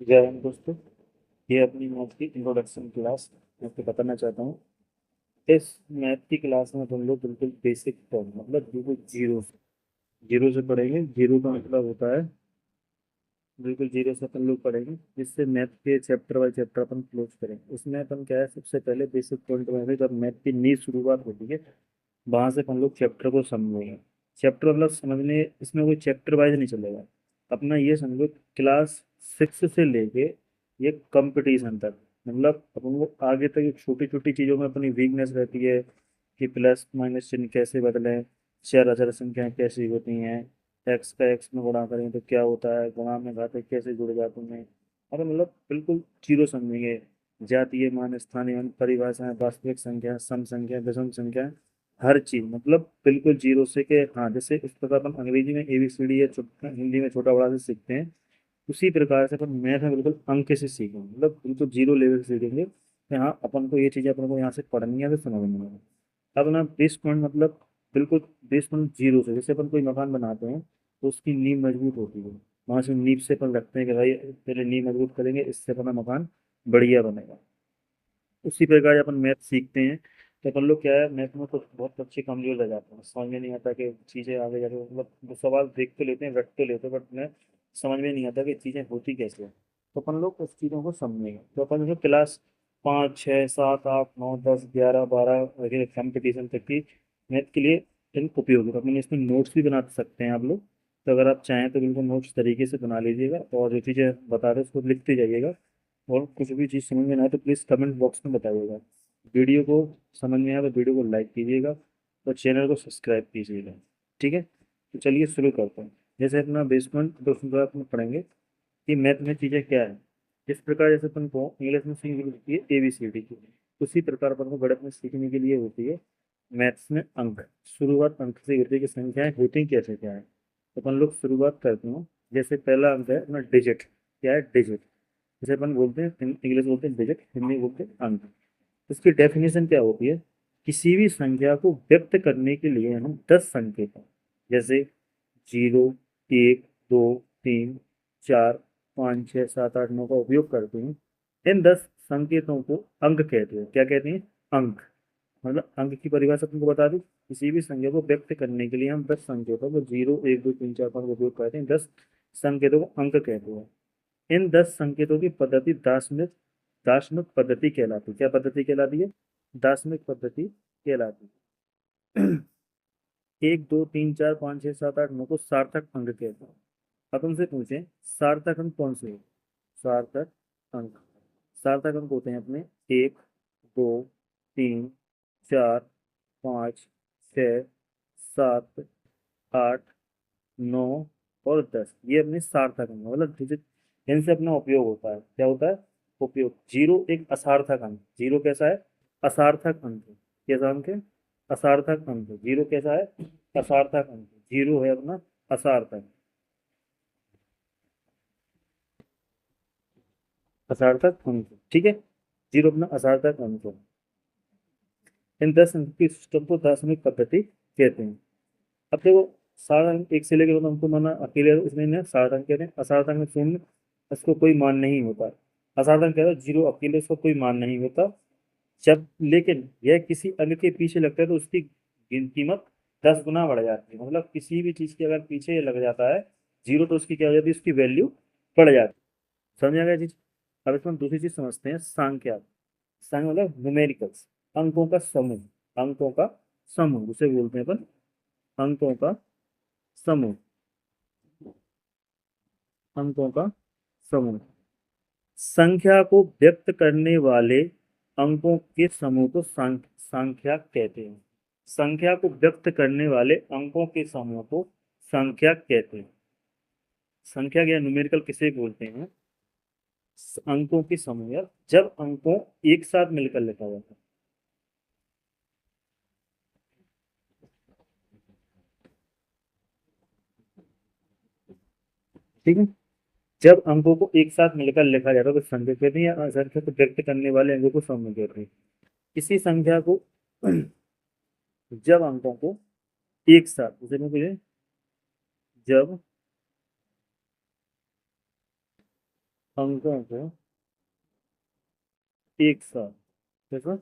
जय हिंद दोस्तों। ये अपनी मैथ की इंट्रोडक्शन क्लास मैं आपको बताना चाहता हूँ। इस मैथ की क्लास में तुम लोग बिल्कुल बेसिक टर्म मतलब बिल्कुल जीरो से पढ़ेंगे। जीरो का मतलब होता है बिल्कुल जीरो से अपन लोग पढ़ेंगे, जिससे मैथ के chapter by chapter upon close करेंगे। उसमें अपन क्या है, सबसे पहले बेसिक पॉइंट में है, जब मैथ की नींव शुरुआत होती है वहां से अपन लोग चैप्टर को समझेंगे। चैप्टर मतलब समझने, इसमें कोई चैप्टर वाइज नहीं चलेगा। अपना ये समझो, क्लास 6 से लेके ये कंपटीशन तक, मतलब अपन को आगे तक छोटी छोटी चीजों में अपनी वीकनेस रहती है कि प्लस माइनस चिन्ह कैसे बदलें, चार अचर संख्याएं कैसी होती हैं, एक्स का एक्स में गुणा करें तो क्या होता है, गुणा में घाते कैसे जुड़ जाते हैं। अरे मतलब बिल्कुल जीरो समझेंगे। जातीय मान, स्थानीय मान, परिभाषाएं, वास्तविक संख्या, सम संख्या, विषम संख्या, हर चीज मतलब बिल्कुल जीरो से के। हाँ, जैसे इस प्रकार अपन अंग्रेजी में एबीसीडी या हिंदी में छोटा बड़ा से सीखते हैं, उसी प्रकार से अपन मैथ में बिल्कुल अंक से सीखेंगे, मतलब बिल्कुल जीरो लेवल से सीखेंगे कि हाँ अपन को ये चीजें अपन को यहाँ से पढ़नी है तो समझनी है। अब ना बेस पॉइंट मतलब बिल्कुल बेस पॉइंट जीरो से, जैसे अपन कोई मकान बनाते हैं तो उसकी नींव मजबूत होती है। वहां से नींव से अपन रखते हैं कि भाई पहले नींव मजबूत करेंगे, इससे अपना मकान बढ़िया बनेगा। उसी प्रकार अपन मैथ सीखते हैं तो अपन लोग क्या है, मैथ में कुछ बहुत अच्छे कमजोर रह जाते हैं, समझ में नहीं आता कि चीजें आगे जाके, मतलब वो सवाल देख तो लेते हैं, रट तो लेते हैं, बट मैं समझ में नहीं आता कि चीजें होती कैसे हैं। तो अपन लोग उस चीजों को समझेंगे। तो अपन जो क्लास 5 6 7 8 9 10 11 12 वगैरह कंपटीशन तक की मैथ के लिए इन उपयोगी, तो अपन इसमें नोट्स भी बना सकते हैं आप लोग। तो अगर आप चाहें तो बिल्कुल नोट्स तरीके से बना लीजिएगा, और जो चीज़ें बता रहे हैं उसको लिखते जाइएगा। और कुछ भी चीज़ समझ में ना आए तो प्लीज़ कमेंट बॉक्स में बताइएगा। वीडियो को समझ में आए तो वीडियो को लाइक कीजिएगा और चैनल को सब्सक्राइब कीजिएगा। ठीक है, तो चलिए शुरू करते हैं। जैसे अपना बेसमेंट दोस्तों में पढ़ेंगे कि मैथ में चीज़ें क्या है। इस प्रकार जैसे अपन को इंग्लिश में सीखने होती है एबीसीडी की, उसी प्रकार अपन को गणित में सीखने के लिए होती है मैथ्स में अंक। शुरुआत अंक से होती है कि संख्याएं होती कैसे क्या है। तो अपन लोग शुरुआत करते हैं। जैसे पहला अंक है अपना डिजिट। क्या है डिजिट? जैसे अपन बोलते हैं इंग्लिश बोलते हैं डिजिट, हिंदी बोलते हैं अंक। इसकी डेफिनेशन क्या होती है? किसी भी संख्या को व्यक्त करने के लिए हम 10 संकेतों, जैसे 0, 1, 2, 3, 4, 5, 6, 7, 8, 9 का उपयोग करते हैं। इन 10 संकेतों को अंक कहते हैं। क्या कहते हैं? अंक। मतलब अंक की परिभाषा तुमको बता दूं, किसी भी संख्या को व्यक्त करने के लिए हम 10 संकेतों को 0 1 2 3 4 5 का उपयोग करते हैं। 10 संकेतों को अंक कहते हैं। इन 10 संकेतों की पद्धति दार्शनिक दार्शनिक पद्धति कहलाती है। क्या पद्धति कहलाती है? दार्शनिक पद्धति कहलाती है। 1 2 3 4 5 6 7 8 9 को सार्थक अंक कहते हैं। अब तुमसे पूछें, सार्थक अंक कौन से हैं? सार्थक अंक, सार्थक अंक होते हैं अपने 1 2 3 4 5 6 7 8 9 और 10। ये अपने सार्थक अंक हैं, मतलब डिजिट। इनसे अपना उपयोग होता है। क्या होता है? उपयोग। जीरो एक असार्थक अंक। जीरो कैसा है? असार्थक अंक है। कैसा अंक है? असार्थक अंक है। जीरो कैसा है? असार्थक अंक है। जीरो है अपना असार्थक, असार्थक अंक। ठीक है, जीरो अपना असार्थक अंक है। इन 10 अंक की सिस्टम को दार्शनिक पद्धति कहते हैं। अब देखो, सारा अंक एक से लेकर हमको माना अकेले इसमें ना सारा अंक कहते हैं। असार अंक में शून्य, इसको कोई मान नहीं होता। असार अंक कहते हैं जीरो अकेले, इसको कोई मान नहीं होता। जब लेकिन यह किसी अंक के पीछे लगता है तो उसकी कीमत 10 गुना बढ़ जाती है। मतलब किसी भी चीज के अगर पीछे लग जाता है जीरो, तो उसकी क्या हो जाती है? उसकी वैल्यू बढ़ जाती है। समझ आ गया चीज? अब इसमें हम दूसरी चीज समझते हैं, सांख्या। सांख्य मतलब न्यूमेरिकल्स, अंकों का समूह। अंकों का समूह उसे बोलते हैं अपन, अंकों का समूह। अंकों का समूह। संख्या को व्यक्त करने वाले अंकों के समूह को संख्या कहते हैं। संख्या को व्यक्त करने वाले अंकों के समूह को संख्या कहते हैं। संख्या या न्यूमेरिकल किसे बोलते हैं? अंकों के समूह, या जब अंकों एक साथ मिलकर लिखा जाता है। ठीक है, जब अंकों को एक साथ मिलकर लिखा जाता है तो संख्या कहते हैं, या संख्या को व्यक्त करने वाले अंकों को समूह कहते हैं। किसी संख्या को जब अंकों को एक साथ, जैसे मैं जब अंकों को एक साथ, कैसा,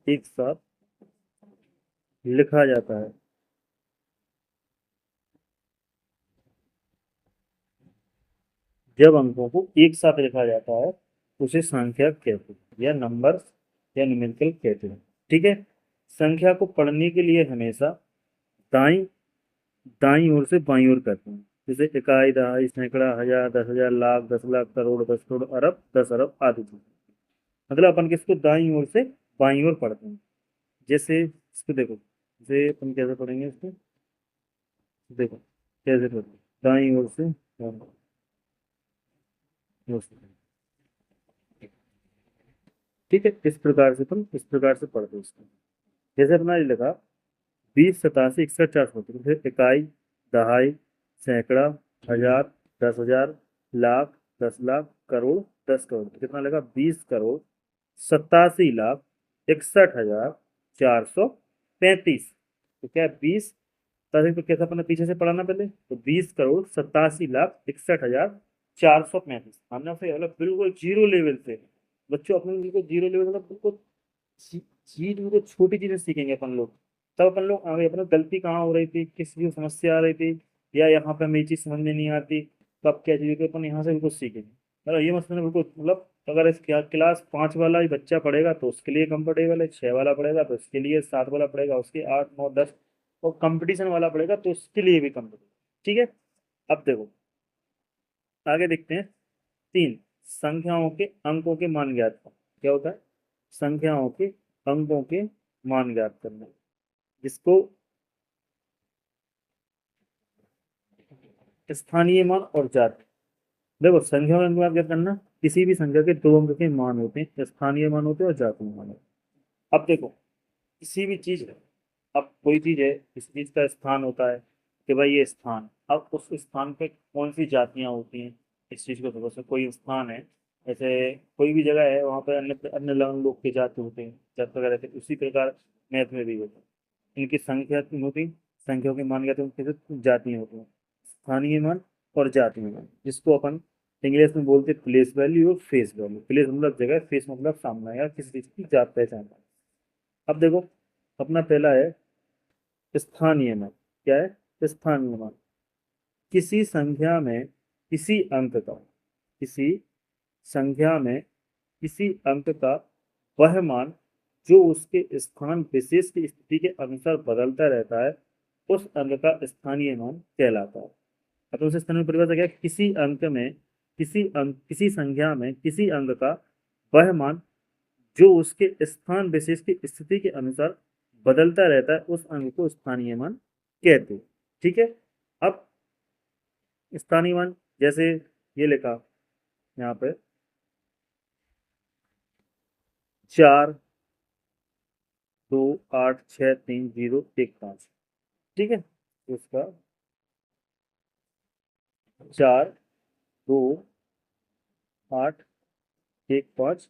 एक साथ लिखा जाता है। जब अंकों को एक साथ लिखा जाता है उसे संख्या कहते हैं या नंबर या न्यूमेरिकल कहते हैं। ठीक है। संख्या को पढ़ने के लिए हमेशा दाई दाई ओर से बाई ओर करते हैं। जैसे इकाई, दहाई, सैकड़ा, हजार, 10,000, लाख, 10 लाख, करोड़, 10 करोड़, अरब, 10 अरब आदि चीजें। मतलब अपन किसको दाई ओर से बाई ओर पढ़ते हैं। जैसे इसको देखो, जैसे अपन कैसे पढ़ेंगे इसको, देखो कैसे पढ़ते हैं, दाई ओर से बाईं ओर से। ठीक है, इस प्रकार से अपन इस प्रकार से पढ़ते हैं इसको। जैसे अपना ये लिखा 20, 87, 61, 400, तो फिर इकाई, दहाई, सैकड़ा, हजार, 10,000, लाख, 10 लाख, करोड़, 10 करोड़, तो कितना लगा, 20 करोड़ 87 लाख 61,435। तो क्या है, 20 तो कैसा अपने पीछे से पढ़ाना, पहले तो 20 करोड़ 87 लाख 61,435। हमने फिर मतलब बिल्कुल जीरो लेवल से, बच्चों अपने बिल्कुल जीरो लेवल, मतलब बिल्कुल चीज बिल्कुल छोटी चीजें सीखेंगे अपन लोग। तब अपन लोग आगे, अपना गलती कहाँ हो रही थी, किस चीज में समस्या आ रही थी, या यहाँ पे हमें ये चीज समझ में नहीं आती, तब क्या चीज, तो अपन यहाँ से बिल्कुल सीखेंगे। मतलब ये मसला बिल्कुल, मतलब अगर इस क्लास 5 वाला ही बच्चा पढ़ेगा तो उसके लिए कंफर्टेबल है, 6 वाला पढ़ेगा तो उसके लिए, 7 वाला पढ़ेगा उसके, 8, 9, 10, और कंपटीशन वाला पढ़ेगा तो उसके लिए भी कंफर्टेबल। ठीक है। अब देखो आगे देखते हैं। 3, संख्याओं के अंकों के मान ज्ञात करना। क्या होता है, संख्याओं के अंकों के मान ज्ञात करना, जिसको स्थानीय मान और जाति। देखो संख्या में अंक ज्ञात क्या करना, किसी भी संख्या के 2 अंक के मान होते हैं, स्थानीय मान होते हैं और जातीय मान होते हैं। अब देखो किसी भी चीज, अब कोई चीज है, इस चीज का स्थान होता है कि भाई ये स्थान, अब उस स्थान पे कौन सी जातियां होती हैं, इस चीज को देखो। से कोई स्थान है, जैसे कोई भी जगह है, वहां पर अन्य अन्य लोग के जाति होते हैं, जात वगैरह थे, उसी प्रकार मैथ में भी होता है। इनकी संख्या की होती, संख्याओं के मान कहते हैं, उनके जातियां होती हैं, स्थानीय मान और जातीय मान, जिसको अपन इंग्लिश में बोलते हैं प्लेस वैल्यू और फेस वैल्यू। प्लेस मतलब जगह, फेस मतलब सामना या किसी चीज की जात पहचान। अब देखो अपना पहला है स्थानीय मान। क्या है, स्थानीय मान, किसी संख्या में किसी अंक का, किसी संख्या में किसी अंक का वह मान जो उसके स्थान विशेष की स्थिति के अनुसार बदलता रहता है, उस अंक का स्थानीय मान कहलाता है। अब उस स्थान में परिभाषा क्या है, किसी अंक में, किसी संख्या में किसी अंक का वह मान जो उसके स्थान विशेष की स्थिति के अनुसार बदलता रहता है, उस अंक को स्थानीय मान कहते हैं। ठीक है। अब स्थानीय मान, जैसे ये लिखा यहाँ पे, 4, 2, 8, 6, 3, 0, 1, 5। ठीक है, उसका 4, 2, 8, 1, 5,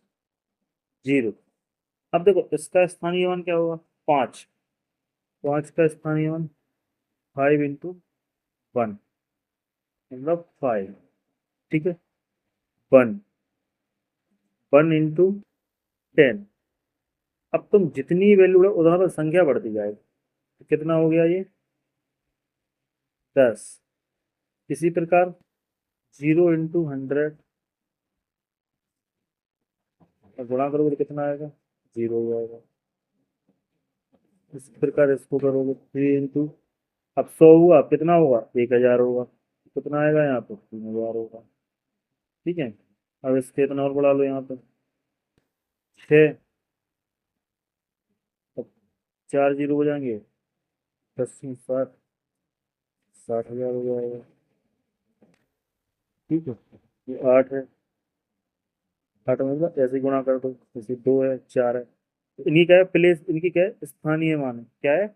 0। अब देखो इसका स्थानीय मान क्या होगा, 5। 5 का स्थानीय मान 5 × 1, मतलब 5। ठीक है। 1, 1 × 10। अब तुम जितनी वैल्यू उधर पर संख्या बढ़ती जाएगी, तो कितना हो गया ये, 10। इसी प्रकार 0 × 100, गुणा करोगे तो कितना आएगा, 0 हो जाएगा। इस प्रकार इसको करोगे 3 × अब 100 हुआ, कितना होगा, 1,000 होगा, कितना आएगा यहाँ पर, 3,000 होगा। ठीक है। अब इसके इतना और बढ़ा लो यहाँ पर, 6। अब 4 जीरो हो जाएंगे, 10 × 7, 60,000 हो जाएगा। ठीक है। ये 8 है, 8 मतलब ऐसे ही गुणा कर दो, जैसे 2 है, 4 है, तो इनकी क्या है, प्लेस, इनकी क्या है, स्थानीय मान है। क्या है,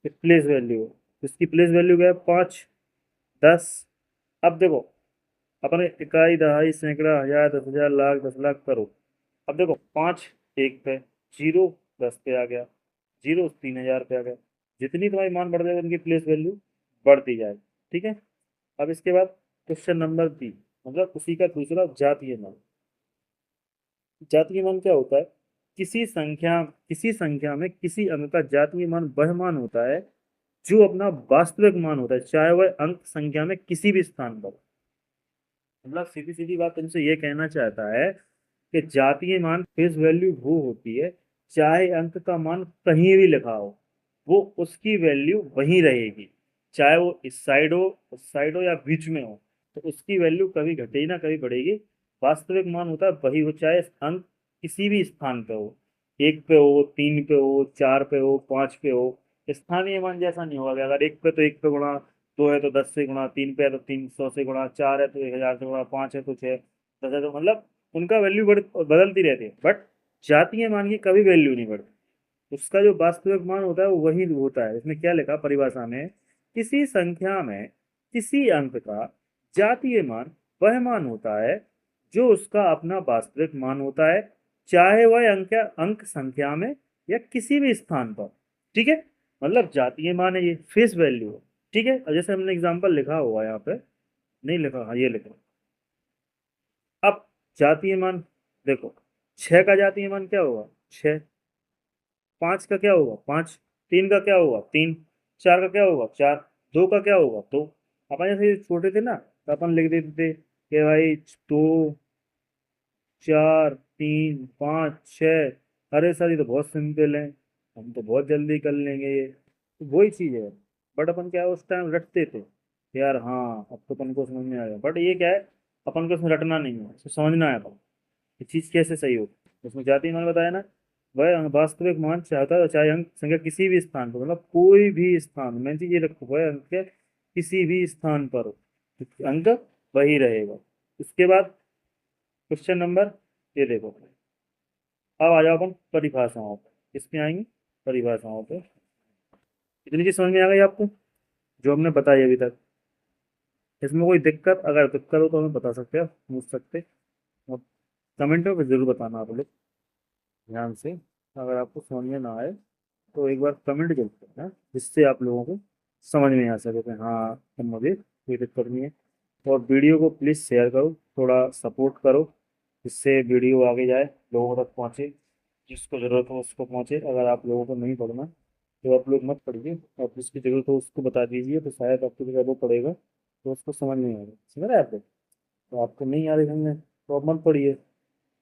प्लेस वैल्यू है। इसकी प्लेस वैल्यू क्या है, 5, 10। अब देखो अपने इकाई, दहाई, सैकड़ा, हजार, 10,000, लाख, 10 लाख, करोड़। अब देखो 5 1 पे, 0 10 पे आ गया, 0 3,000 पे आ गया। जितनी तुम्हारी मान बढ़ जाएगा उनकी प्लेस वैल्यू बढ़ती जाएगी। ठीक है। अब इसके बाद क्वेश्चन नंबर 3। मतलब उसी का दूसरा जातीय मान। जातीय मान क्या होता है? किसी संख्या में किसी अंक का जातीय मान वह मान होता है जो अपना वास्तविक मान होता है, चाहे वह अंक संख्या में किसी भी स्थान पर। मतलब सीधी सीधी बात तुमसे ये कहना चाहता है कि जातीय मान फेस वैल्यू वो होती है, चाहे अंक का मान कहीं भी लिखा हो, वो उसकी वैल्यू वही रहेगी। चाहे वो इस साइड हो, उस साइड हो, या बीच में हो, तो उसकी वैल्यू कभी घटेगी ना कभी बढ़ेगी। वास्तविक मान होता है वही हो, चाहे अंक किसी भी स्थान पे हो, एक पे हो, तीन पे हो, चार पे हो, पांच पे हो। स्थानीय मान जैसा नहीं होगा कि अगर एक पे तो एक पे गुणा, दो है तो 10 से गुणा, तीन पे है तो 300 से गुणा, चार है तो 1000 से गुणा, पांच है तो छह, 10 है तो मतलब उनका वैल्यू बदलती रहती है। बट जातीय मान की कभी वैल्यू नहीं बढ़ती। उसका जो वास्तविक मान होता है वो वही होता है। इसमें क्या लिखा परिभाषा में? किसी संख्या में किसी अंक का जातीय मान वह मान होता है जो उसका अपना वास्तविक मान होता है, चाहे वह अंक संख्या में या किसी भी स्थान पर। ठीक है, मतलब जातीय मान है, ये फेस वैल्यू है। ठीक है, और जैसे हमने एग्जांपल लिखा हुआ है यहाँ पे, नहीं लिखा, हाँ ये लिखा। अब जातीय मान देखो, छह का जातीय मान क्या होगा? छह। पांच का क्या होगा? पांच। तीन का क्या होगा? तीन। चार का क्या होगा? चार। दो का क्या होगा? दो। अपन जैसे छोटे थे ना, तो अपन लिख देते थे कि भाई दो, चार, तीन, पाँच, छः। अरे सर ये तो बहुत सिंपल है, हम तो बहुत जल्दी कर लेंगे ये, तो वही चीज़ है। बट अपन क्या है, उस टाइम रटते थे यार, हाँ अब तो अपन को समझ में आएगा। बट ये क्या है, अपन को इसमें रटना नहीं है, इसमें समझना है अपन ये चीज़ कैसे सही हो। उसमें जाति मान बताया ना, वह वास्तविक मान चाहता है, चाहे अंक संख्या किसी भी स्थान पर, मतलब कोई भी स्थान, मैं चीज ये रखो, वह अंक किसी भी स्थान पर हो, तो अंक वही रहेगा। उसके बाद क्वेश्चन नंबर, ये देखो, अब आ जाओ अपन परिभाषाओं पर, इसमें आएंगे परिभाषाओं पे। इतनी चीज समझ में आ गई आपको जो हमने बताई अभी तक? इसमें कोई दिक्कत, अगर दिक्कत हो तो हमें बता सकते हैं, पूछ सकते। कमेंट में जरूर बताना आप लोग ध्यान से। अगर आपको समझ में ना आए तो एक बार कमेंट जरूर करना, जिससे आप लोगों को समझ में आ सके कि हाँ तो मुझे कोई दिक्कत नहीं है। और वीडियो को प्लीज़ शेयर करो, थोड़ा सपोर्ट करो, जिससे वीडियो आगे जाए, लोगों तक पहुँचे, जिसको ज़रूरत हो उसको पहुँचे। अगर आप लोगों को नहीं पढ़ना तो आप लोग मत पढ़िए, और जिसकी ज़रूरत हो उसको बता दीजिए, तो शायद आपको जब वो पढ़ेगा तो उसको समझ नहीं आएगा। समझ रहे हैं आप लोग? तो आपको नहीं आ रही समझ में तो आप मत पढ़िए।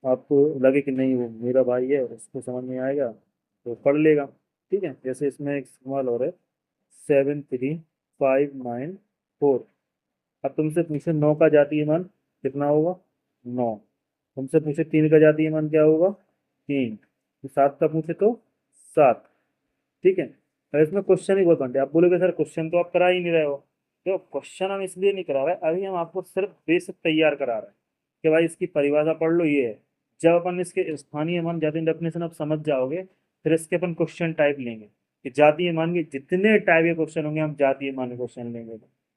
आपको लगे कि नहीं वो मेरा भाई है, उसको समझ में आएगा तो पढ़ लेगा। ठीक है, जैसे इसमें एक सवाल और है, 7359 4। अब तुमसे पूछे नौ का जातीय मान कितना होगा? नौ। तुमसे पूछे तीन का जातीय मान क्या होगा? तीन। तो सात का पूछे तो सात। ठीक है, और इसमें क्वेश्चन ही बहुत बनते हैं। आप बोलोगे सर क्वेश्चन तो आप करा ही नहीं रहे हो। तो क्वेश्चन हम इसलिए नहीं करा रहे, अभी हम आपको सिर्फ बेसिक तैयार करा रहे हैं कि भाई इसकी परिभाषा पढ़ लो, ये है। जब अपन इसके स्थानीय मान जातीय डेफिनेशन आप समझ जाओगे, फिर इसके अपन क्वेश्चन टाइप लेंगे कि जातीय मान के जितने टाइप के क्वेश्चन होंगे हम जातीय मान के क्वेश्चन लेंगे।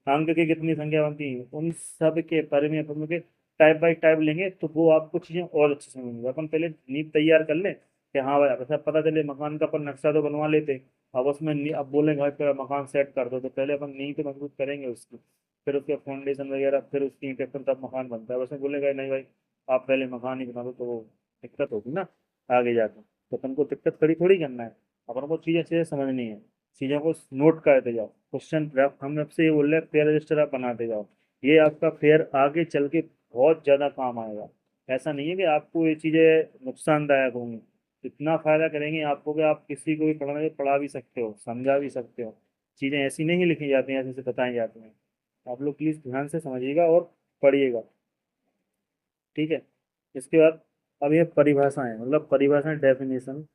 अंक की कितनी संख्या बनती है उन सब के बारे में अपन के टाइप बाई टाइप लेंगे, तो वो आपको चीजें और अच्छे से समझेंगे। अपन पहले नींव तैयार कर लें कि हाँ भाई, अब ऐसा पता चले मकान का अपन नक्शा तो बनवा लेते, अब उसमें अब बोलेंगे भाई पूरा मकान सेट कर दो, तो पहले अपन नींव तो मजबूत करेंगे उसकी, फिर उसके फाउंडेशन वगैरह, फिर उसकी ईंटें, फिर तब मकान बनता है। वैसे बोलेगा नहीं भाई आप पहले मकान ही बना दो, तो दिक्कत होगी ना आगे जाकर। तो अपन को दिक्कत खड़ी थोड़ी करना है, अपन को चीजें चीजें समझनी है, चीजों को नोट करते जाओ। क्वेश्चन हम आपसे ये बोल रहे हैं, फेयर रजिस्टर आप बनाते जाओ, ये आपका फेयर आगे चल के बहुत ज्यादा काम आएगा। ऐसा नहीं है कि आपको ये चीजें नुकसानदायक होंगी, इतना फायदा करेंगे आपको कि आप किसी को भी पढ़ा भी सकते हो, समझा भी सकते हो। चीजें ऐसी नहीं लिखी जाती हैं जैसे बताई जाती हैं। आप लोग प्लीज ध्यान से समझिएगा और पढ़िएगा। ठीक है, इसके बाद अब ये परिभाषाएं, मतलब परिभाषाएं डेफिनेशन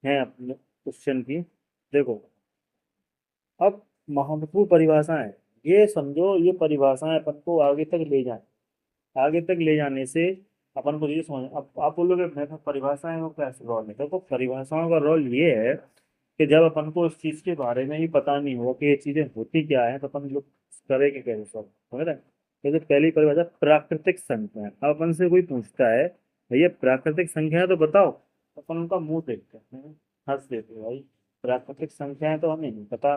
है अपने क्वेश्चन की। देखो, अब महत्वपूर्ण परिभाषाएं, ये समझो ये परिभाषाएं अपन को आगे तक ले जाए। आगे तक ले जाने से अपन को ये समझ, अब आप बोलोगे मैं तो परिभाषाएं को कैसे रोल है, देखो परिभाषाओं का रोल ये है कि जब अपन को उस चीज के बारे में ही पता नहीं हो कि ये चीजें होती क्या है, तो अपन लोग करेंगे कैसे सब, समझ रहे हैं? जैसे पहली परिभाषा प्राकृतिक संख्या है। अब अपन से कोई पूछता है भैया प्राकृतिक संख्या है तो बताओ, तो अपन उनका मुंह देखते हैं, हंस देते हैं, भाई प्राकृतिक संख्या है तो हमें नहीं पता।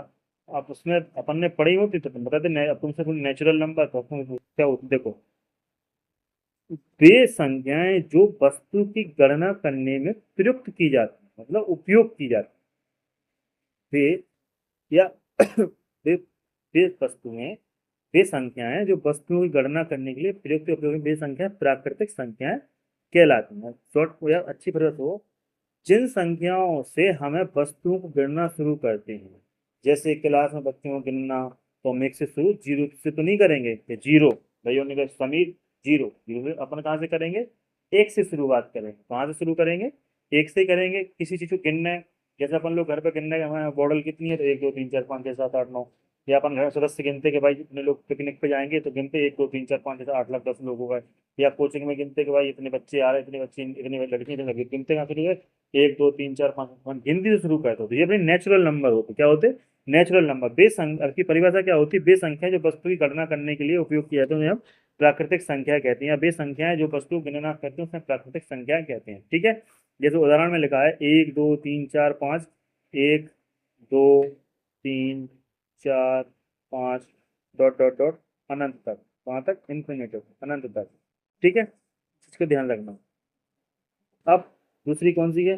आप उसमें अपन ने पढ़ी होती तो तुम बताते, अब तुमसे कोई नेचुरल नंबर तो अपन क्या होती देखो, वे संख्याएं जो वस्तु की गणना करने में प्रयुक्त की जाती है, मतलब उपयोग की जाती है। वे या वे वे वस्तुएं, वे संख्याएं जो वस्तुओं की गणना करने के लिए प्रयुक्त उपयोगी वे संख्याएं प्राकृतिक संख्याएं कहलाती हैं। शॉर्ट या अच्छी तरह हो, जिन संख्याओं से हमें वस्तुओं को गिनना शुरू करते हैं, जैसे क्लास में बच्चों को गिनना, तो हम एक से शुरू जीरो से तो नहीं करेंगे कि जीरो, भाइयों ने कहा समीर जीरो, जीरो से अपन कहाँ से करेंगे, एक से शुरुआत करेंगे। कहाँ से शुरू करेंगे, एक से ही करेंगे। किसी चीज को गिनना है, जैसे अपन लोग घर पे गिनने के हमारे मॉडल कितनी है, तो एक दो तीन चार पाँच छः सात आठ नौ, या अपन घर सदस्य गिनते कि भाई इतने लोग पिकनिक पे जाएंगे तो गिनते एक दो तीन चार पाँच छः सात आठ लाख 10 लोग हो गए। या कोचिंग में गिनते कि भाई इतने बच्चे आ रहे हैं, इतने बच्चे, इतनी लड़की, इतने लड़के, गिनते कहाँ शुरू हुए, एक दो तीन चार पाँच, गिनती से शुरू करते हो। तो ये अपने नेचुरल नंबर होते, क्या होते, नेचुरल नंबर। बेसंख्या की परिभाषा क्या होती है, बेसंख्या जो वस्तु की गणना करने के लिए उपयोग किया जाता है उन्हें हम प्राकृतिक संख्या कहते हैं, या बेसंख्याएं जो वस्तु की गणना करते हैं उसमें प्राकृतिक संख्या कहते हैं। ठीक है, जैसे उदाहरण में लिखा है एक दो तीन चार पाँच, एक दो तीन चार पाँच डॉट डॉट डॉट अनंत तक, वहां तक इन्फिनिटिव, अनंत तक। ठीक है, इसका ध्यान रखना। अब दूसरी कौन सी है,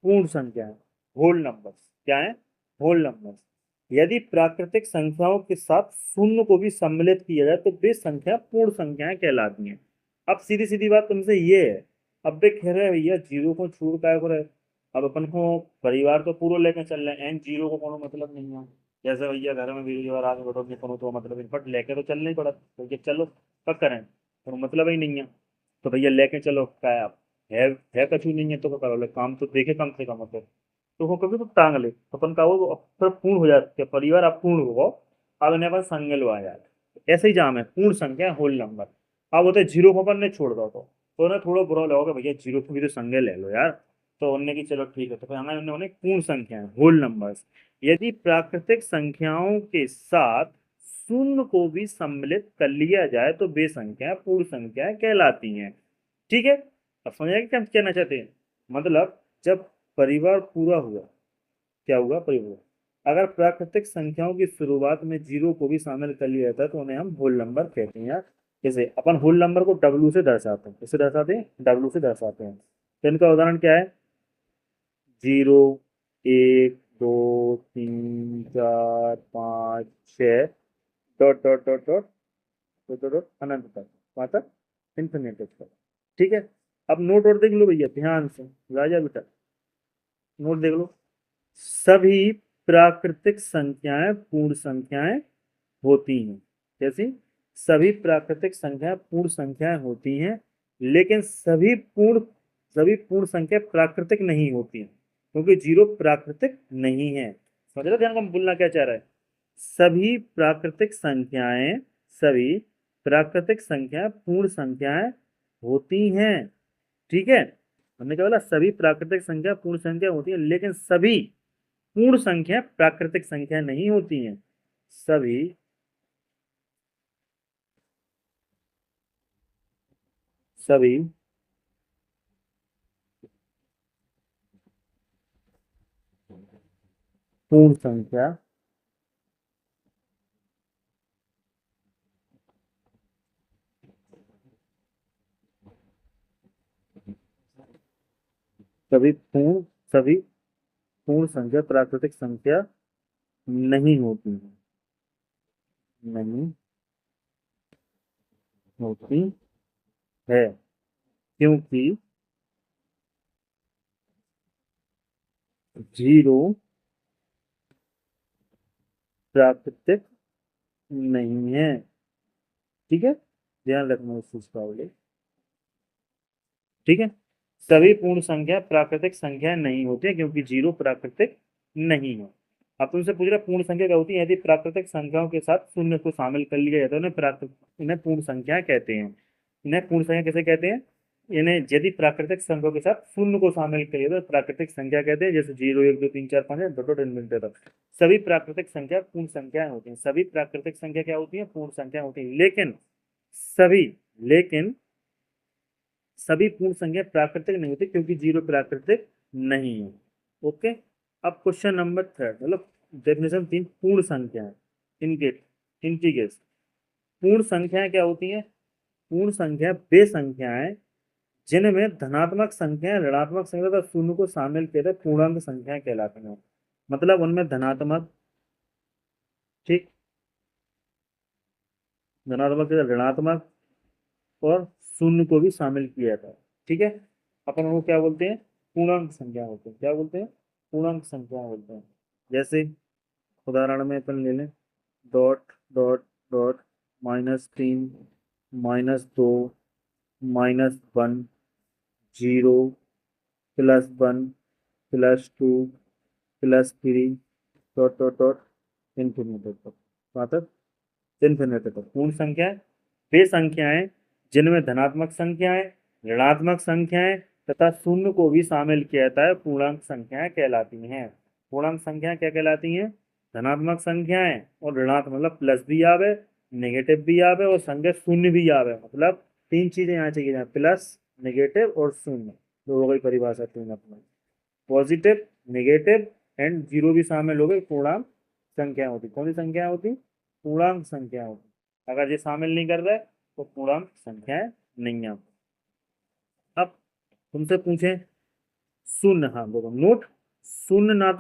पूर्ण संख्या है, होल नंबर्स। क्या है, होल नंबर्स। यदि प्राकृतिक संख्याओं के साथ शून्य को भी सम्मिलित किया जाए तो वे संख्या पूर्ण संख्याएं कहलाती हैं। अब सीधी सीधी बात तुमसे ये है, अब वे कह रहे हैं भैया जीरो को छोड़ काय को रहे, अब अपन को परिवार तो पूरा लेकर चल रहे हैं, एन जीरो को कोनो मतलब नहीं है। जैसे भैया घर में वीडियो आगे बढ़ोगे कोनो तो मतलब नहीं, बट लेके तो चलना ही पड़ा, तो चलो कब करें, तो मतलब ही नहीं है। तो भैया लेके चलो क्या है, आप है कछु नहीं है तो क्या करो, काम तो देखे कम से कम होते, तो वो कभी तो टांग ले, तो अपन का वो फिर पूर्ण हो जाते परिवार, आप पूर्ण हो, अब इन्हें पर संगल आ जाए। ऐसे ही जाम है, पूर्ण संख्या होल नंबर। अब होते जीरो को अपन ने छोड़ दो, तो उन्हें थोड़ा बुरा लगोगे, भैया जीरो को भी तो संज्ञा ले लो यार। तो उन्होंने की चलो ठीक है, तो फिर हमें उन्होंने पूर्ण संख्या होल नंबर्स। यदि प्राकृतिक संख्याओं के साथ शून्य को भी सम्मिलित कर लिया जाए तो वे संख्या पूर्ण संख्या कहलाती हैं। ठीक है, अब समझ आएगा क्या हम कहना चाहते हैं, मतलब जब परिवार पूरा हुआ, क्या हुआ, परिवार, अगर प्राकृतिक संख्याओं की शुरुआत में जीरो को भी शामिल कर लिया जाता है तो उन्हें हम होल नंबर कहते हैं यार। जैसे अपन होल नंबर को डब्ल्यू से दर्शाते हैं, किससे दर्शाते हैं, डब्ल्यू से दर्शाते हैं। तो इनका उदाहरण क्या है, जीरो, एक दो तीन चार पाँच छः dot dot dot dot dot dot dot अनंत तक, वहां तक इन्फिनिटी तक। ठीक है, अब नोट और देख लो भैया ध्यान से, राजा बेटा नोट देख लो। सभी प्राकृतिक संख्याएं पूर्ण संख्याएं होती हैं। जैसे सभी प्राकृतिक संख्याएं पूर्ण संख्याएं होती हैं, लेकिन सभी पूर्ण संख्या प्राकृतिक नहीं होती हैं, क्योंकि जीरो प्राकृतिक नहीं है। समझ रहे हो ध्यान को हम बोलना क्या चाह रहा है, सभी प्राकृतिक संख्याएं, सभी प्राकृतिक संख्या पूर्ण संख्याएं होती हैं। ठीक है, हमने क्या बोला, सभी प्राकृतिक संख्या पूर्ण संख्या होती है, लेकिन सभी पूर्ण संख्या प्राकृतिक संख्या नहीं होती हैं। सभी सभी पूर्ण संख्या सभी पूर्ण सभी पूर्ण संख्या प्राकृतिक संख्या नहीं होती हैं, नहीं होती है, क्योंकि जीरो प्राकृतिक नहीं है। ठीक है, ध्यान रखना इस चीज का बोले। ठीक है, सभी पूर्ण संख्या प्राकृतिक संख्या नहीं होती है, क्योंकि जीरो प्राकृतिक नहीं है। अब तुमसे पूछ रहा पूर्ण संख्या क्या होती है, यदि प्राकृतिक संख्याओं के साथ शून्य को शामिल कर लिया जाता है उन्हें प्राकृतिक, इन्हें पूर्ण संख्या कहते हैं। इन्हें पूर्ण संख्या कैसे कहते हैं, इन्हें यदि प्राकृतिक संख्याओं के साथ शून्य को शामिल किया जाए तो प्राकृतिक संख्या कहते हैं। जैसे जीरो एक दो तीन चार पाँच डॉट डॉट इनफिनिटी तक सभी प्राकृतिक संख्या पूर्ण संख्याएं होती हैं। सभी प्राकृतिक संख्या क्या होती है, पूर्ण संख्या होती है, सभी लेकिन सभी पूर्ण संख्या प्राकृतिक नहीं होती, क्योंकि जीरो प्राकृतिक नहीं है। ओके, अब क्वेश्चन नंबर थर्ड, मतलब डेफिनेशन तीन, पूर्ण संख्या है, इनके इंटीग्रेस। पूर्ण संख्याएं क्या होती हैं, पूर्ण संख्या वे संख्याएं जिनमें धनात्मक संख्या ऋणात्मक संख्या तथा शून्य को शामिल किए थे पूर्णांक संख्याएं कहलाती हैं। मतलब उनमें धनात्मक, ठीक, धनात्मक या ऋणात्मक और शून्य को भी शामिल किया था। ठीक है, अपन उनको क्या बोलते हैं? पूर्णांक संख्या बोलते हैं। क्या बोलते हैं? पूर्णांक संख्या बोलते हैं। जैसे उदाहरण में अपन ले लें, dot dot dot -3, -2, -1, 0, +1, +2, +3, dot dot dot infinity तक, वहां तक इन्फिनिटी तक पूर्ण संख्या वे संख्याएं जिनमें धनात्मक संख्याएं ऋणात्मक संख्याएं तथा शून्य को भी शामिल किया जाता है पूर्णांक संख्याएं कहलाती हैं। पूर्णांक संख्याएं क्या कहलाती हैं? धनात्मक संख्याएं और ऋणात्मक, मतलब प्लस भी आवे, नेगेटिव भी आवे और संख्या शून्य भी आवे। मतलब तीन चीजें यहाँ चाहिए, प्लस, नेगेटिव और शून्य, दो हो गई परिभाषा तीन अपना। पॉजिटिव, नेगेटिव एंड जीरो भी शामिल हो गई, पूर्णांक संख्या होती। कौन सी संख्या होती? पूर्णांक संख्या होती। अगर ये शामिल नहीं कर रहा है तो पूर्णांक संख्याएं नहीं है। अब तुमसे पूछें शून्य, हाँ देखो नोट, शून्य ना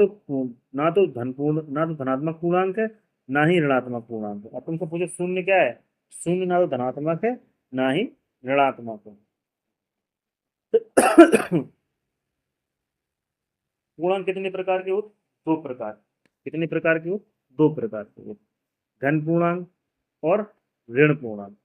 तो धनात्मक पूर्णांक है, ना ही ऋणात्मक पूर्णांक है। अब तुमसे पूछे शून्य क्या है? शून्य ना तो धनात्मक है ना ही ऋणात्मक है। पूर्णांक कितने प्रकार के होते? दो प्रकार। कितने प्रकार के होते? दो प्रकार के होते, धन पूर्णांक और ऋण पूर्णांक।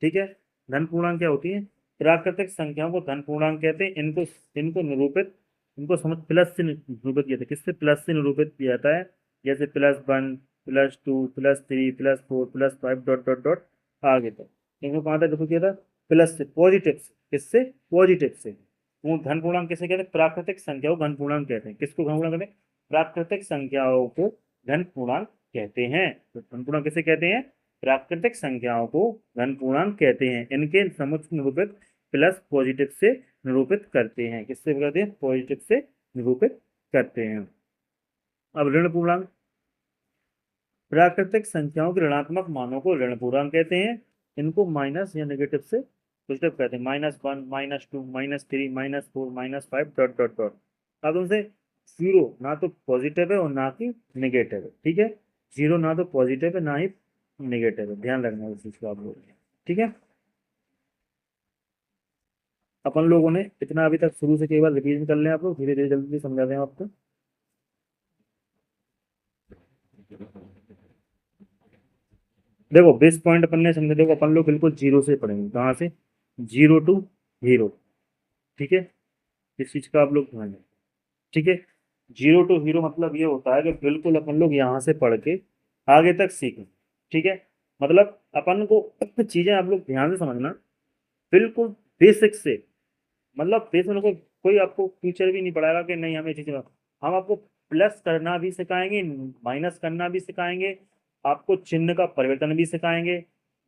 ठीक है, धन पूर्णांक क्या होती है? प्राकृतिक संख्याओं को धन पूर्णांक कहते हैं। इनको इनको निरूपित, इनको समझ प्लस से निरूपित किया था। किससे? प्लस से निरूपित किया जाता है। जैसे +1, +2, +3, +4, +5 डॉट डॉट डॉट आगे तक। इनको कहाँ तक देखो किया था? प्लस से, पॉजिटिव से। किससे? पॉजिटिव से। वो धन पूर्णांक किसे कहते हैं? प्राकृतिक संख्याओं को धन पूर्णांक कहते हैं। किसको धन पूर्णांक कहते हैं? प्राकृतिक संख्याओं को धन पूर्णांक कहते हैं। तो धन पूर्णांक किसे कहते हैं? प्राकृतिक संख्याओं को धन पूर्णांक कहते हैं। इनके समक्ष निरूपित प्लस पॉजिटिव से निरूपित करते हैं। किससे करते हैं? पॉजिटिव से निरूपित करते हैं। अब ऋण पूर्णांक, प्राकृतिक संख्याओं के ऋणात्मक मानों को ऋण पूर्णांक कहते हैं। इनको माइनस या नेगेटिव से पॉजिटिव कहते हैं। -1, -2, -3, -4, -5 डॉट डॉट डॉट। अब उनसे जीरो ना तो पॉजिटिव है और ना ही नेगेटिव है। ठीक है, जीरो ना तो पॉजिटिव है ना ही नेगेटिव है, ध्यान रखना इस चीज को आप लोग। ठीक है, अपन लोगों ने इतना अभी तक शुरू से कई बार रिवीजन कर लें आप लोग, धीरे धीरे जल्दी समझा दें आपको। देखो बेस पॉइंट अपन ने समझे, देखो अपन लोग बिल्कुल जीरो से पढ़ेंगे। कहाँ से? 0 to हीरो। ठीक है, इस चीज का आप लोग ध्यान दें। ठीक है, 0 to हीरो मतलब ये होता है कि बिल्कुल अपन लोग यहाँ से पढ़ के आगे तक सीखें। ठीक है, मतलब अपन को चीजें आप लोग ध्यान से समझना, बिल्कुल बेसिक से। मतलब बेसिक में कोई आपको टीचर भी नहीं पढ़ाएगा कि नहीं हमें चीजें, हम आपको प्लस करना भी सिखाएंगे, माइनस करना भी सिखाएंगे, आपको चिन्ह का परिवर्तन भी सिखाएंगे,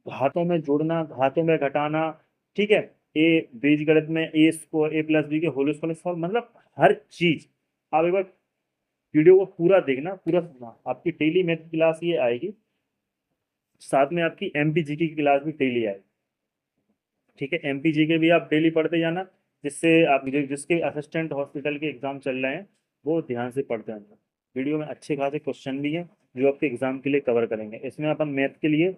घातों में जोड़ना, घातों में घटाना। ठीक है, ए बीजगणित में A+B के होल स्क्वायर, मतलब हर चीज। आप एक बार वीडियो को पूरा देखना, पूरा सुनना। आपकी डेली मैथ की क्लास ये आएगी, साथ में आपकी MPGK की क्लास भी डेली आएगी। ठीक है, MPGK भी आप डेली पढ़ते जाना, जिससे आप जिसके असिस्टेंट हॉस्पिटल के एग्जाम चल रहे हैं वो ध्यान से पढ़ते हैं। वीडियो में अच्छे खासे क्वेश्चन भी हैं जो आपके एग्जाम के लिए कवर करेंगे। इसमें अपन मैथ के लिए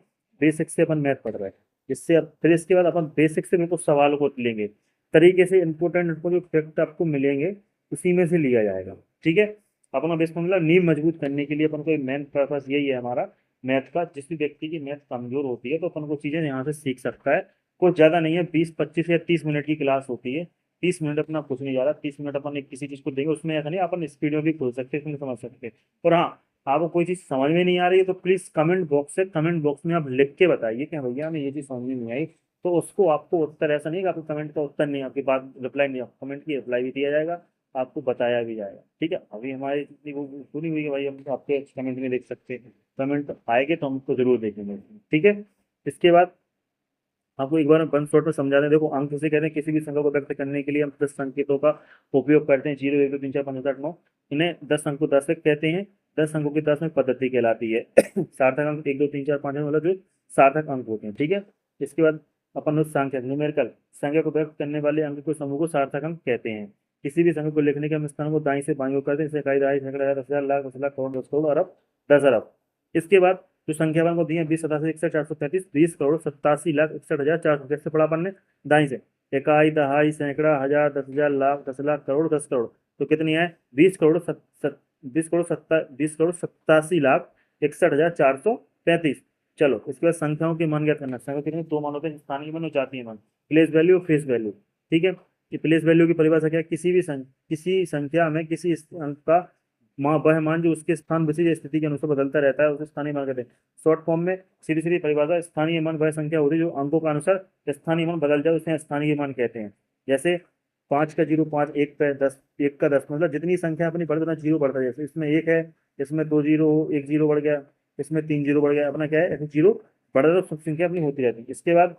बेसिक से अपन मैथ पढ़ रहे हैं, जिससे अब फिर इसके बाद अपन बेसिक से बिल्कुल सवालों को लेंगे, तरीके से इंपोर्टेंट जो फैक्ट आपको मिलेंगे उसी में से लिया जाएगा। ठीक है, अपन बेस मतलब नींव मजबूत करने के लिए अपन को मेन पर्पस यही है हमारा मैथ का। जिस भी व्यक्ति की मैथ कमजोर होती है तो अपन को चीजें यहाँ से सीख सकता है। कुछ ज्यादा नहीं है, 20, 25 या 30 मिनट की क्लास होती है। 30 मिनट अपना कुछ नहीं जा रहा, 30 मिनट अपन एक किसी चीज को देंगे, उसमें ऐसा नहीं अपन स्पीड में भी खोल सकते हैं, इसमें समझ सकते हैं। और हाँ, आपको कोई चीज समझ में नहीं आ रही है तो प्लीज कमेंट बॉक्स में आप लिख के बताइए कि भैया हमें ये चीज समझ में नहीं आई। तो उसको आपको उत्तर, ऐसा नहीं कि आपको कमेंट का उत्तर नहीं, आपकी बात रिप्लाई नहीं, कमेंट की रिप्लाई भी दिया जाएगा, आपको बताया भी जाएगा। ठीक है, अभी हमारी इतनी वो पूरी हुई है भाई, हम तो आपके कमेंट में देख सकते हैं। कमेंट आएंगे तो हम उसको जरूर देखेंगे। ठीक है, इसके बाद आपको एक बार बंद शॉर्ट में समझा दें। देखो अंक किसे कहते हैं? किसी भी संख्या को व्यक्त करने के लिए हम 10 संकेतों का उपयोग करते हैं, 0, 1, 2, 3, 4, 5, 6, 7, 8, 9। इन्हें 10 अंकों 10 कहते हैं। 10 अंकों की 10 में पद्धति कहलाती है। सार्थक अंक 1, 2, 3, 4, 5 मतलब जो सार्थक अंक होते हैं। ठीक है, इसके बाद अपन उस संख्या न्यूमेरिकल संख्या को व्यक्त करने वाले अंक को समूह को सार्थक अंक कहते हैं। किसी भी संख्या को लिखने के हम स्थान को दाईं से बाईं ओर करते हैं, जैसे इकाई, दहाई, सैकड़ा, हजार, 10,000, लाख, 10 लाख, करोड़, 10 करोड़, अरब, 10 अरब। इसके बाद जो संख्या अपन को दी है 20, 87, 61, 435, 20,87,61,435, कैसे पढ़ा अपन ने? दाईं से। इकाई, दहाई, सैकड़ा, हजार, 10,000, लाख, 10 लाख, करोड़, 10 करोड़। तो कितनी है? 20,87,61,435। चलो इसके बाद संख्याओं के मान क्या करना है? संख्या कितने? दो मान होते हैं, स्थानीय मान और जातीय मान, प्लेस वैल्यू और फेस वैल्यू। ठीक है, कि प्लेस वैल्यू की परिभाषा क्या है? किसी संख्या में किसी अंक का वह मान जो उसके स्थान विशेष स्थिति के अनुसार बदलता रहता है उसे स्थानीय मान कहते हैं। शॉर्ट फॉर्म में सीधी सीधी परिभाषा, स्थानीय मान वह संख्या होती है जो अंकों के अनुसार स्थानीय मान बदल जाए, उसे स्थानीय मान कहते हैं। जैसे 5 का 0 5, 1 का 10, 1 का 10, मतलब जितनी संख्या अपनी बढ़ती उतना जीरो बढ़ता है। जैसे इसमें 1 है, इसमें 2 जीरो, 1 जीरो बढ़ गया, इसमें 3 जीरो बढ़ गया, अपना क्या है? ऐसे जीरो बढ़ता तो संख्या अपनी होती रहती है। इसके बाद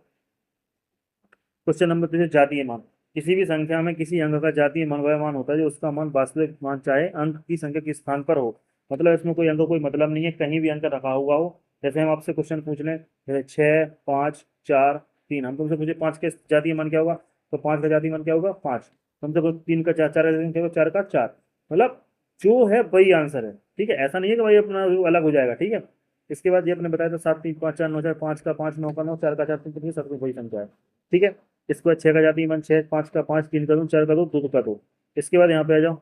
क्वेश्चन नंबर 3 जातीय मान। किसी भी संख्या में किसी अंक का जातीय मान वह मान होता है जो उसका मान वास्तविक मान चाहे अंक की संख्या के स्थान पर हो। मतलब इसमें कोई अंक कोई मतलब नहीं है, कहीं भी अंक रखा हुआ हो। जैसे हम आपसे क्वेश्चन पूछ लें, जैसे 6, 5, 4, 3, हम तुमसे पूछे 5 के जातीय मान क्या होगा, तो 5 का जातीय मान क्या होगा? 5। तुमसे पूछे 3 का 4, 4 का जातीय मान क्या होगा? 4 का 4। मतलब जो है वही आंसर है। ठीक है, ऐसा नहीं है कि भाई अपना अलग हो जाएगा। ठीक है, इसके बाद ये अपने बताया था 7, 3, 5, 4, 9, 4, 5 का 5, 9 का 9, 4 का 4, 3 सब वही संख्या है। ठीक है, इसके बाद 6 का जाती मान 6, 5 का 5, 3 का 2, 4 का 2, 2 का 2। इसके बाद यहाँ पे आ जाओ,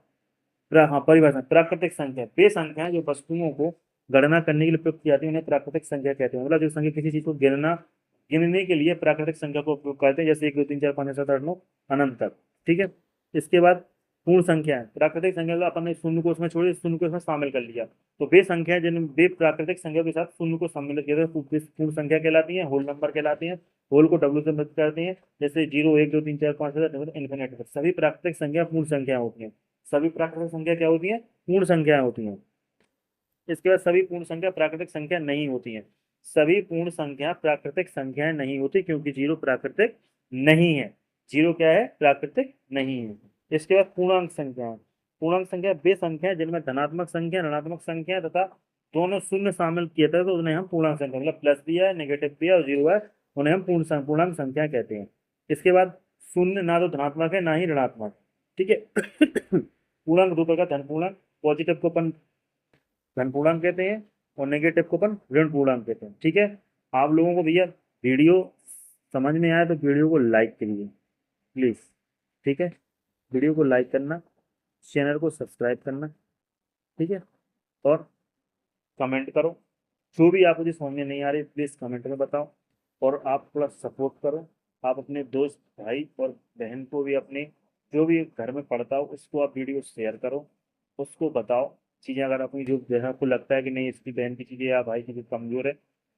हाँ परिभाषा, प्राकृतिक संख्या वे संख्याएं जो वस्तुओं को गणना करने के लिए प्रयुक्त की जाती है उन्हें प्राकृतिक संख्या कहते हैं। मतलब जो संख्या किसी चीज को गिनने के लिए प्राकृतिक संख्या को उपयोग करते हैं, जैसे 1, 2, 3, 4, 5, 6, 7, 8, 9 अनंत तक। ठीक है, इसके बाद पूर्ण संख्या है। प्राकृतिक संख्या को अपन ने शून्य को उसमें छोड़े, शून्य को उसमें शामिल कर लिया, तो वे संख्या जिन वे प्राकृतिक संख्या के साथ शून्य को सम्मिलित किया पूर्ण संख्या कहलाती है, होल नंबर कहलाती है। होल को डब्ल्यू से मदद करते हैं, जैसे 0, 1, 2, 3, 4, 5, 6, इन्फिनिट तक। सभी प्राकृतिक संख्या पूर्ण संख्या होती है। सभी प्राकृतिक संख्या क्या होती है? पूर्ण संख्या होती है। इसके बाद सभी पूर्ण संख्या प्राकृतिक संख्या नहीं होती है। सभी पूर्ण संख्या प्राकृतिक संख्याएं नहीं होती, क्योंकि जीरो प्राकृतिक नहीं है। जीरो क्या है? प्राकृतिक नहीं है। इसके बाद पूर्णांक संख्या। पूर्णांक संख्या वे संख्या जिनमें धनात्मक संख्या, ऋणात्मक संख्या तथा दोनों शून्य शामिल किए थे, तो उन्हें हम पूर्णांक संख्या, मतलब प्लस भी है, नेगेटिव भी है और जीरो है, उन्हें हम पूर्णांक संख्या कहते हैं। इसके बाद शून्य ना तो धनात्मक है ना ही ऋणात्मक। ठीक है। पूर्णांक दो प्रकार, धन पूर्णांक, पॉजिटिव को अपन धन पूर्णांक कहते हैं, और नेगेटिव को अपन ऋण पूर्णांक कहते हैं। ठीक है, आप लोगों को भैया वीडियो समझ में आया तो वीडियो को लाइक करिए प्लीज। ठीक है, वीडियो को लाइक करना, चैनल को सब्सक्राइब करना। ठीक है, और कमेंट करो, जो भी आपको जो समझ में नहीं आ रही प्लीज कमेंट में बताओ। और आप थोड़ा सपोर्ट करो, आप अपने दोस्त भाई और बहन को भी, अपने जो भी घर में पढ़ता हो उसको आप वीडियो शेयर करो, उसको बताओ चीज़ें। अगर अपनी जो जैसा आपको लगता है कि नहीं इसकी बहन की चीज़ें या भाई की चीज़ कमजोर है,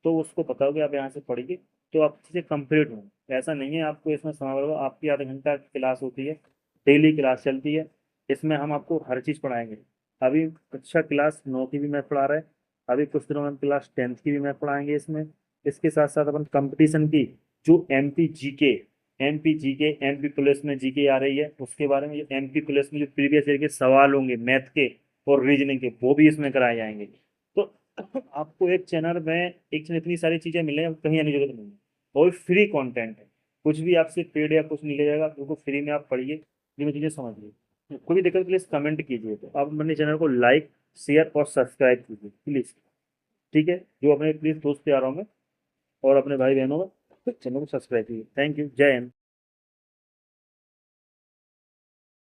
तो उसको बताओ कि आप यहाँ से पढ़िए, तो आप चीज़ें कंप्लीट हो। ऐसा नहीं है आपको इसमें समय लगेगा, आपकी आधा घंटा क्लास होती है, डेली क्लास चलती है। इसमें हम आपको हर चीज़ पढ़ाएंगे। अभी कक्षा क्लास 9 की भी मैथ पढ़ा रहे हैं, अभी कुछ दिनों में हम क्लास 10th की भी मैथ पढ़ाएंगे इसमें। इसके साथ साथ अपन कंपटीशन की जो एमपी पुलिस में जीके आ रही है उसके बारे में, जो एमपी पुलिस में जो प्रीवियस ईयर के सवाल होंगे मैथ के और रीजनिंग के, वो भी इसमें कराए जाएंगे। तो आपको एक चैनल इतनी सारी चीजें मिलेंगी, कहीं आने की जरूरत नहीं है। और फ्री कंटेंट है, कुछ भी आपसे पेड या कुछ नहीं लिया जाएगा, बिल्कुल फ्री में आप पढ़िए, फ्री में चीजें समझिए। कोई भी दिक्कत प्लीज कमेंट कीजिए, तो आप अपने चैनल को लाइक, शेयर और सब्सक्राइब कीजिए प्लीज। ठीक है, जो अपने प्लीज दोस्त यारों में और अपने भाई बहनों में चैनल को सब्सक्राइब कीजिए। थैंक यू, जय हिंद।